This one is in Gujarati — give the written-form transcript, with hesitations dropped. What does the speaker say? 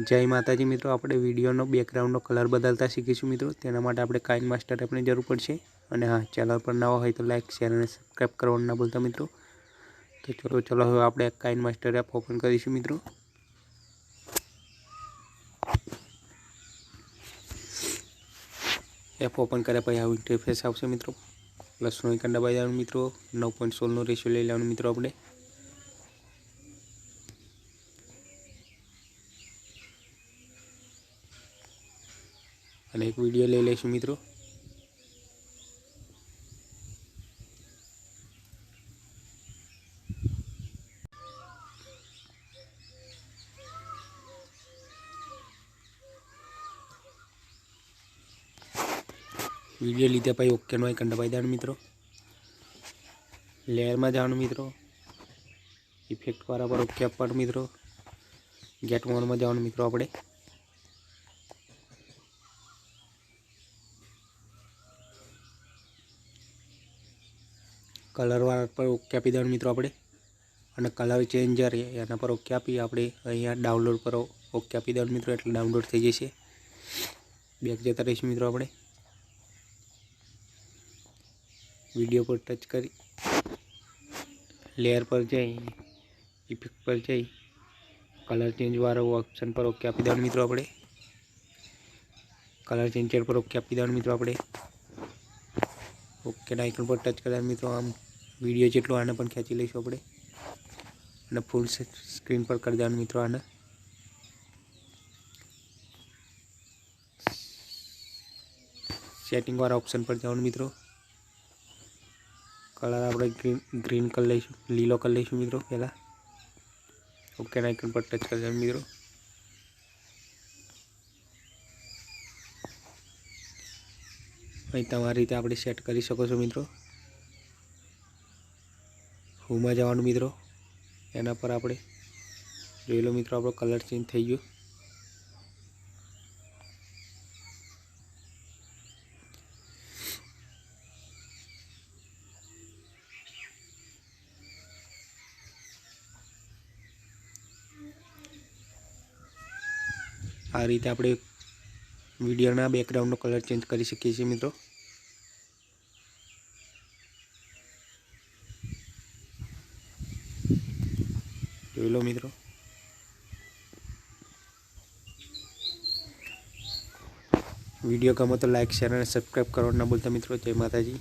जय माताजी मित्रों, આપણે વિડીયોનો બેકગ્રાઉન્ડનો કલર બદલતા શીખીશું મિત્રો। તેના માટે આપણે કાઇનમાસ્ટર એપની જરૂર પડશે। અને હા, ચેનલ પર નવા હોય તો લાઈક, શેર અને સબસ્ક્રાઇબ કરવાનું ના ભૂલતા મિત્રો। તો ચલો હવે આપણે કાઇનમાસ્ટર એપ ઓપન કરીશું મિત્રો। એપ ઓપન કર્યા પછી આવું ઇન્ટરફેસ આવશે મિત્રો। પ્લસનો આઇકન દબાવી દેવાનું મિત્રો। 9.16નો રેશિયો લઈ લેવાનું મિત્રો આપણે। અને એક વિડીયો લઈ લઈશું મિત્રો। વિડીયો લીધા પછી ઓકેનો આઇકન દબાવી દેવાનું મિત્રો। લેયરમાં જવાનું મિત્રો। ઇફેક્ટ વાળા પર ઓકે આપવાનું મિત્રો। ગેટ મોડમાં જવાનું મિત્રો આપણે। કલર વાળા પર ઓકે આપી દેવાનું મિત્રો આપણે। અને કલર ચેન્જર એના પર ઓકે આપી આપણે અહીંયા ડાઉનલોડ પર ઓકે આપી દેવાનું મિત્રો, એટલે ડાઉનલોડ થઈ જશે। બેક જતા રહીશું મિત્રો આપણે। વિડીયો પર ટચ કરી લેયર પર જઈ ઇફેક્ટ પર જઈ કલર ચેન્જ વાળો ઓપ્શન પર ઓકે આપી દેવાનું મિત્રો આપણે। કલર ચેન્જર પર ઓકે આપી દેવાનું મિત્રો આપણે। ઓકે આઇકન પર ટચ કર્યા મિત્રો। આમ વિડીયો જેટલો આને પણ ખેંચી લઈશું આપણે અને ફૂલ સ્ક્રીન પર કરી દેવાનું મિત્રો આને। સેટિંગ વાળા ઓપ્શન પર જવાનું મિત્રો। કલર આપણે ગ્રીન કરી લઈશું, લીલો કરી લઈશું મિત્રો પહેલાં। ઓકે આઇકન પર ટચ કરી દેવાનું મિત્રો। અહીં તમારી રીતે આપણે સેટ કરી શકો છો મિત્રો। હોમમાં જવાનું મિત્રો, એના પર આપણે જોઈ લો મિત્રો આપણો કલર ચેન્જ થઈ ગયો। આ રીતે આપણે વિડીયોના બેકગ્રાઉન્ડનો કલર ચેન્જ કરી શકીએ છીએ મિત્રો। જોઈ લો મિત્રો। વિડીયો ગમે તો લાઈક, શેર અને સબસ્ક્રાઈબ કરવાનું ના ભૂલતા મિત્રો। જય માતાજી।